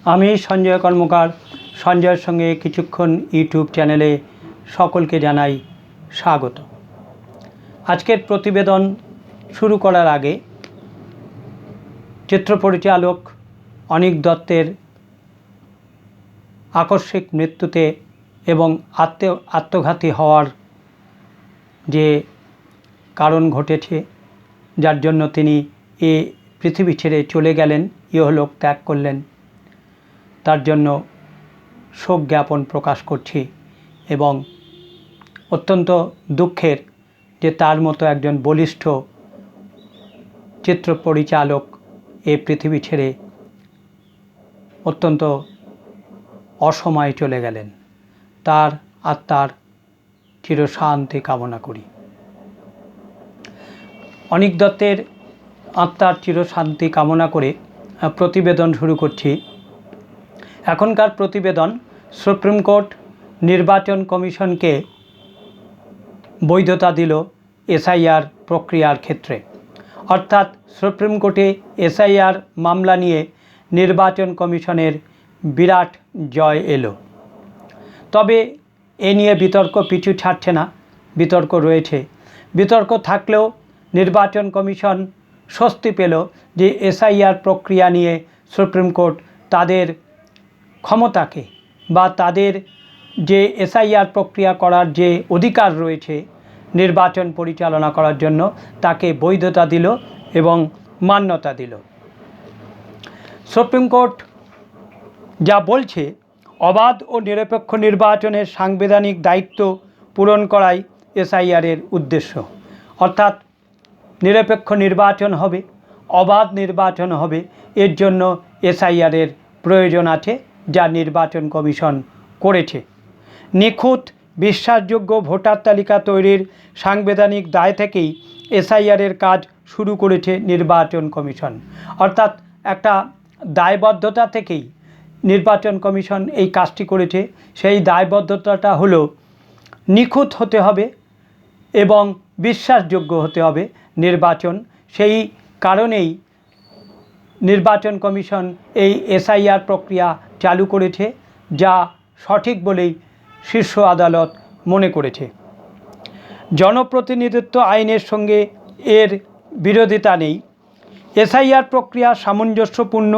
আমি সঞ্জয় কর্মকার সঞ্জয়ের সঙ্গে কিছুক্ষণ ইউটিউব চ্যানেলে সকলকে জানাই স্বাগত। আজকের প্রতিবেদন শুরু করার আগে চিত্র পরিচালক অনীক দত্তের আকস্মিক মৃত্যুতে এবং আত্মঘাতী হওয়ার যে কারণ ঘটেছে, যার জন্য তিনি এ পৃথিবী ছেড়ে চলে গেলেন, ইহলোক ত্যাগ করলেন, তার জন্য শোক জ্ঞাপন প্রকাশ করছি এবং অত্যন্ত দুঃখের যে তার মতো একজন বলিষ্ঠ চিত্র পরিচালক এ পৃথিবী ছেড়ে অত্যন্ত অসময়ে চলে গেলেন। তার আত্মার চিরশান্তি কামনা করি। অনীক দত্তের আত্মার চিরশান্তি কামনা করে প্রতিবেদন শুরু করছি। এখনকার প্রতিবেদন সুপ্রিম কোর্ট নির্বাচন কমিশনকে বৈধতা দিল এসআইআর প্রক্রিয়ার ক্ষেত্রে, অর্থাৎ সুপ্রিম কোর্টে এসআইআর মামলা নিয়ে নির্বাচন কমিশনের বিরাট জয় এলো। তবে এ নিয়ে বিতর্ক পিছু ছাড়ছে না, বিতর্ক রয়েছে। বিতর্ক থাকলেও নির্বাচন কমিশন স্বস্তি পেল যে এসআইআর প্রক্রিয়া নিয়ে সুপ্রিম কোর্ট তাদের ক্ষমতাকে বা তাদের যে এসআইআর প্রক্রিয়া করার যে অধিকার রয়েছে নির্বাচন পরিচালনা করার জন্য, তাকে বৈধতা দিল এবং মান্যতা দিল। সুপ্রিম কোর্ট যা বলছে, অবাধ ও নিরপেক্ষ নির্বাচনের সাংবিধানিক দায়িত্ব পূরণ করাই এসআইআরের উদ্দেশ্য। অর্থাৎ নিরপেক্ষ নির্বাচন হবে, অবাধ নির্বাচন হবে, এর জন্য এসআইআরের প্রয়োজন আছে, যা নির্বাচন কমিশন করেছে। নিখুঁত বিশ্বাসযোগ্য ভোটার তালিকা তৈরির সাংবিধানিক দায় থেকেই এসআইআরের কাজ শুরু করেছে নির্বাচন কমিশন। অর্থাৎ একটা দায়বদ্ধতা থেকেই নির্বাচন কমিশন এই কাজটি করেছে। সেই দায়বদ্ধতাটা হলো নিখুঁত হতে হবে এবং বিশ্বাসযোগ্য হতে হবে নির্বাচন। সেই কারণেই নির্বাচন কমিশন এই এসআইআর প্রক্রিয়া চালু করেছে, যা সঠিক বলেই শীর্ষ আদালত মনে করেছে। জনপ্রতিনিধিত্ব আইনের সঙ্গে এর বিরোধিতা নেই। এসআইআর প্রক্রিয়া সামঞ্জস্যপূর্ণ।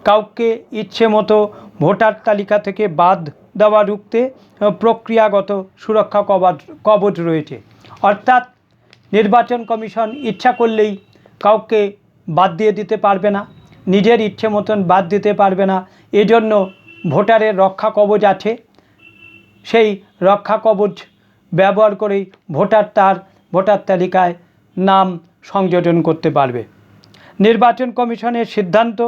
কাউকে ইচ্ছে মতো ভোটার তালিকা থেকে বাদ দেওয়া রুখতে প্রক্রিয়াগত সুরক্ষা কবচ রয়েছে। অর্থাৎ নির্বাচন কমিশন ইচ্ছা করলেই কাউকে বাদ দিয়ে দিতে পারবে না, নিজের ইচ্ছে মতন বাদ দিতে পারবে না। এজন্য ভোটারের রক্ষা কবচ আছে। সেই রক্ষা কবচ ব্যবহার করেই ভোটার তালিকায় নাম সংযোজন করতে পারবে। নির্বাচন কমিশনের সিদ্ধান্ত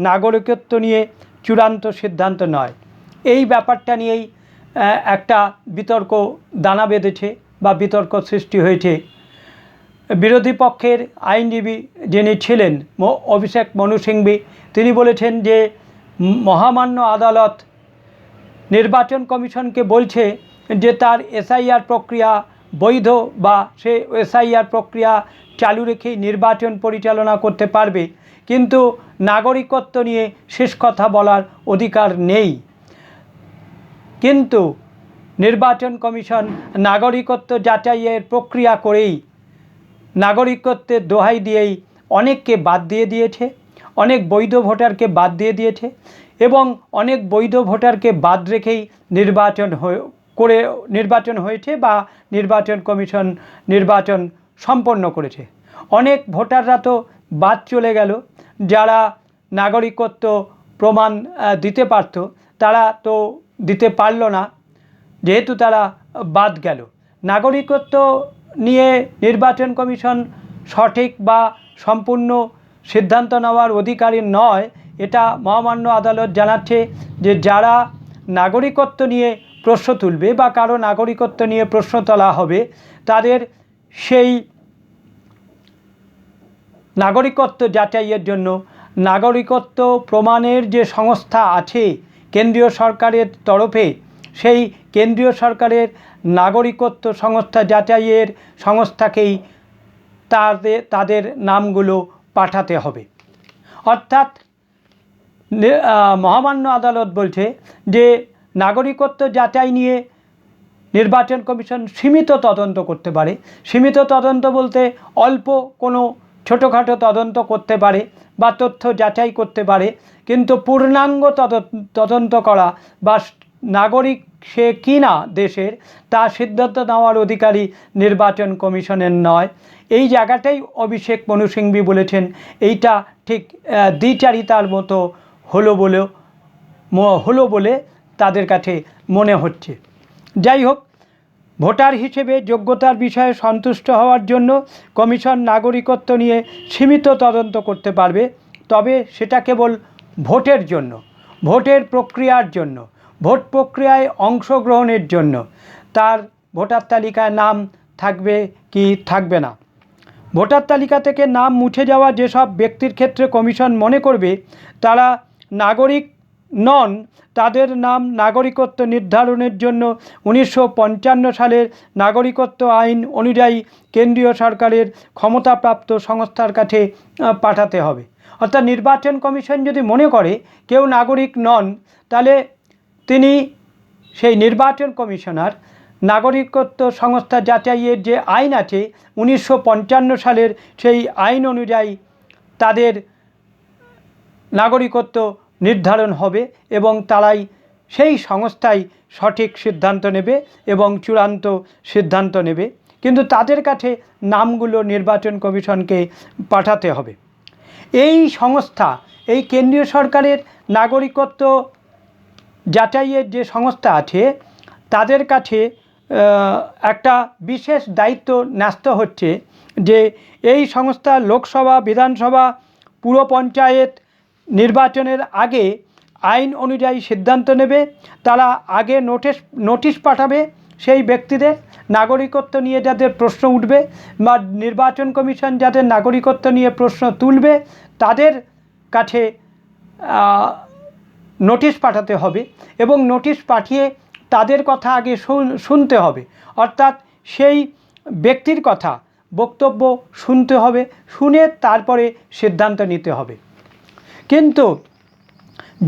নাগরিকত্ব নিয়ে চূড়ান্ত সিদ্ধান্ত নয়। এই ব্যাপারটা নিয়েই একটা বিতর্ক দানা বেঁধেছে বা বিতর্ক সৃষ্টি হয়েছে। বিরোধী পক্ষের আইনজীবী যিনি ছিলেন অভিষেক মনু সিংভি, তিনি বলেছেন যে মহামান্য আদালত নির্বাচন কমিশনকে বলছে যে তার এসআইআর প্রক্রিয়া বৈধ বা সে এসআইআর প্রক্রিয়া চালু রেখেই নির্বাচন পরিচালনা করতে পারবে, কিন্তু নাগরিকত্ব নিয়ে শেষ কথা বলার অধিকার নেই। কিন্তু নির্বাচন কমিশন নাগরিকত্ব যাচাইয়ের প্রক্রিয়া করেই, নাগরিকত্বের দোহাই দিয়েই অনেককে বাদ দিয়ে দিয়েছে, অনেক বৈধ ভোটারকে বাদ দিয়ে দিয়েছে এবং অনেক বৈধ ভোটারকে বাদ রেখেই নির্বাচন হয়েছে বা নির্বাচন কমিশন নির্বাচন সম্পন্ন করেছে। অনেক ভোটাররা তো বাদ চলে গেল, যারা নাগরিকত্ব প্রমাণ দিতে পারত তারা তো দিতে পারল না, যেহেতু তারা বাদ গেল। নাগরিকত্ব নিয়ে নির্বাচন কমিশন সঠিক বা সম্পূর্ণ সিদ্ধান্ত নেওয়ার অধিকারী নয়, এটা মহামান্য আদালত জানাচ্ছে। যে যারা নাগরিকত্ব নিয়ে প্রশ্ন তুলবে বা কারো নাগরিকত্ব নিয়ে প্রশ্ন তোলা হবে, তাদের সেই নাগরিকত্ব যাচাইয়ের জন্য নাগরিকত্ব প্রমাণের যে সংস্থা আছে কেন্দ্রীয় সরকারের তরফে, সেই কেন্দ্রীয় সরকারের নাগরিকত্ব সংস্থা যাচাইয়ের সংস্থাকেই তাদের নামগুলো পাঠাতে হবে। অর্থাৎ মহামান্য আদালত বলছে যে নাগরিকত্ব যাচাই নিয়ে নির্বাচন কমিশন সীমিত তদন্ত করতে পারে। সীমিত তদন্ত বলতে অল্প কোনো ছোটোখাটো তদন্ত করতে পারে বা তথ্য যাচাই করতে পারে, কিন্তু পূর্ণাঙ্গ তদন্ত করা বা নাগরিক সে কি না দেশের তা সিদ্ধান্ত নেওয়ার অধিকারী নির্বাচন কমিশনের নয়। এই জায়গাটাই অভিষেক মনু সিংভি বলেছেন এইটা ঠিক দ্বিচারিতার মতো হলো বলে তাদের কাছে মনে হচ্ছে। যাই হোক, ভোটার হিসেবে যোগ্যতার বিষয়ে সন্তুষ্ট হওয়ার জন্য কমিশন নাগরিকত্ব নিয়ে সীমিত তদন্ত করতে পারবে, তবে সেটা কেবল ভোটের জন্য, ভোটের প্রক্রিয়ার জন্য, ভোট প্রক্রিয়ায় অংশগ্রহণের জন্য। তার ভোটার তালিকায় নাম থাকবে কি থাকবে না। ভোটার তালিকা থেকে নাম মুছে যাওয়া যেসব ব্যক্তির ক্ষেত্রে কমিশন মনে করবে তারা নাগরিক নন, তাদের নাম নাগরিকত্ব নির্ধারণের জন্য 1955 সালের নাগরিকত্ব আইন অনুযায়ী কেন্দ্রীয় সরকারের ক্ষমতাপ্রাপ্ত সংস্থার কাছে পাঠাতে হবে। অর্থাৎ নির্বাচন কমিশন যদি মনে করে কেউ নাগরিক নন, তাহলে তিনি সেই নির্বাচন কমিশনার নাগরিকত্ব সংস্থা যাচাইয়ের যে আইন আছে 1955 সালের সেই আইন অনুযায়ী তাদের নাগরিকত্ব নির্ধারণ হবে এবং তারাই সেই সংস্থাই সঠিক সিদ্ধান্ত নেবে এবং চূড়ান্ত সিদ্ধান্ত নেবে। কিন্তু তাদের কাছে নামগুলো নির্বাচন কমিশনকে পাঠাতে হবে। এই সংস্থা, এই কেন্দ্রীয় সরকারের নাগরিকত্ব যাচাইয়ের যে সংস্থা আছে তাদের কাছে একটা বিশেষ দায়িত্ব ন্যস্ত হচ্ছে যে এই সংস্থা লোকসভা, বিধানসভা, পুর পঞ্চায়েত নির্বাচনের আগে আইন অনুযায়ী সিদ্ধান্ত নেবে। তারা আগে নোটিশ পাঠাবে সেই ব্যক্তিদের নাগরিকত্ব নিয়ে যাদের প্রশ্ন উঠবে বা নির্বাচন কমিশন যাদের নাগরিকত্ব নিয়ে প্রশ্ন তুলবে তাদের কাছে নোটিশ পাঠাতে হবে এবং নোটিশ পাঠিয়ে তাদের কথা আগে শুনতে হবে। অর্থাৎ সেই ব্যক্তির কথা, বক্তব্য শুনতে হবে, শুনে তারপরে সিদ্ধান্ত নিতে হবে। কিন্তু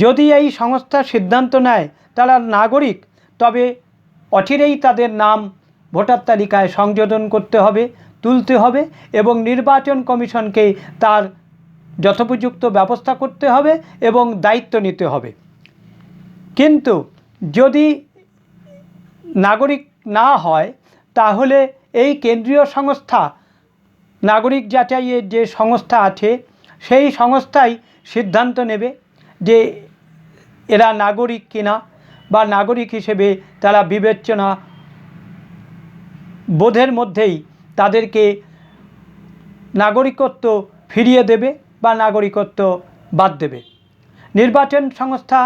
যদি এই সংস্থা সিদ্ধান্ত নেয় তারা নাগরিক, তবে অচিরেই তাদের নাম ভোটার তালিকায় সংযোজন করতে হবে, তুলতে হবে এবং নির্বাচন কমিশনকে তার যথোপযুক্ত ব্যবস্থা করতে হবে এবং দায়িত্ব নিতে হবে। কিন্তু যদি নাগরিক না হয় তাহলে এই কেন্দ্রীয় সংস্থা, নাগরিক যাচাইয়ের যে সংস্থা আছে সেই সংস্থাই সিদ্ধান্ত নেবে যে এরা নাগরিক কিনা বা নাগরিক হিসেবে তারা বিবেচনা বোধের মধ্যেই তাদেরকে নাগরিকত্ব ফিরিয়ে দেবে বা নাগরিকত্ব বাদ দেবে। নির্বাচন সংস্থা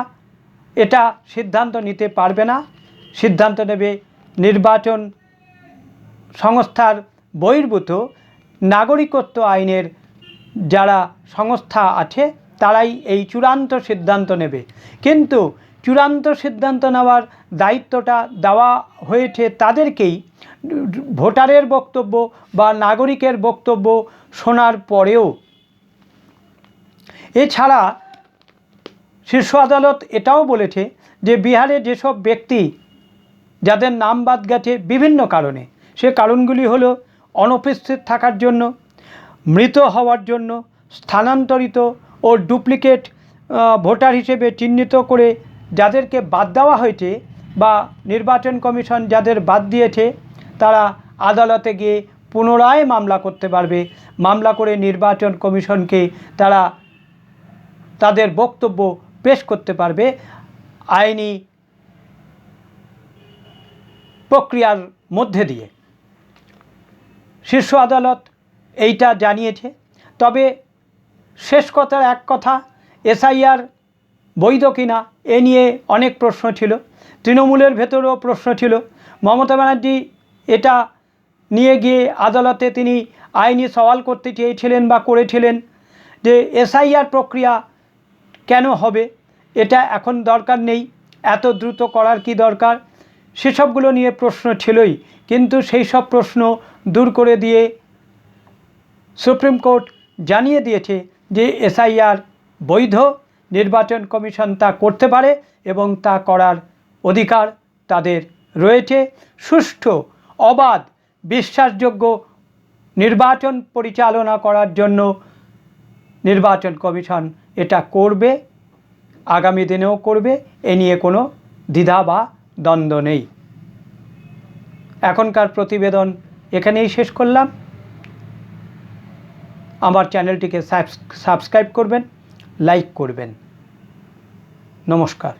এটা সিদ্ধান্ত নিতে পারবে না, সিদ্ধান্ত নেবে নির্বাচন সংস্থার বহির্ভূত নাগরিকত্ব আইনের যারা সংস্থা আছে তারাই এই চূড়ান্ত সিদ্ধান্ত নেবে। কিন্তু চূড়ান্ত সিদ্ধান্ত নেওয়ার দায়িত্বটা দেওয়া হয়েছে তাদেরকেই। ভোটারের বক্তব্য বা নাগরিকের বক্তব্য শোনার পরেও এছাড়া শীর্ষ আদালত এটাও বলেছে যে বিহারে যেসব ব্যক্তি যাদের নাম বাদ গেছে বিভিন্ন কারণে, সে কারণগুলি হলো অনুপস্থিত থাকার জন্য, মৃত হওয়ার জন্য, স্থানান্তরিত ও ডুপ্লিকেট ভোটার হিসেবে চিহ্নিত করে যাদেরকে বাদ দেওয়া হয়েছে বা নির্বাচন কমিশন যাদের বাদ দিয়েছে তারা আদালতে গিয়ে পুনরায় মামলা করতে পারবে। মামলা করে নির্বাচন কমিশনকে তারা তাদের বক্তব্য পেশ করতে পারবে আইনি প্রক্রিয়ার মধ্যে দিয়ে। শীর্ষ আদালত এইটা জানিয়েছে। তবে শেষ কথার এক কথা, এসআইআর বৈধ কিনা এ নিয়ে অনেক প্রশ্ন ছিল, তৃণমূলের ভেতরেও প্রশ্ন ছিল। মমতা ব্যানার্জি এটা নিয়ে গিয়ে আদালতে তিনি আইনি সওয়াল করতে চেয়েছিলেন বা করেছিলেন যে এসআইআর প্রক্রিয়া কেন হবে, এটা এখন দরকার নেই, এত দ্রুত করার কি দরকার, সেসবগুলো নিয়ে প্রশ্ন ছিলই। কিন্তু সেই সব প্রশ্ন দূর করে দিয়ে সুপ্রিম কোর্ট জানিয়ে দিয়েছে যে এসআইআর বৈধ, নির্বাচন কমিশন তা করতে পারে এবং তা করার অধিকার তাদের রয়েছে। সুষ্ঠু, অবাধ, বিশ্বাসযোগ্য নির্বাচন পরিচালনা করার জন্য নির্বাচন কমিশন এটা করবে, আগামী দিনেও করবে, এ নিয়ে কোনো দ্বিধা বা দ্বন্দ্ব নেই। এখনকার প্রতিবেদন এখানেই শেষ করলাম। আমার চ্যানেলটিকে সাবস্ক্রাইব করবেন, লাইক করবেন। নমস্কার।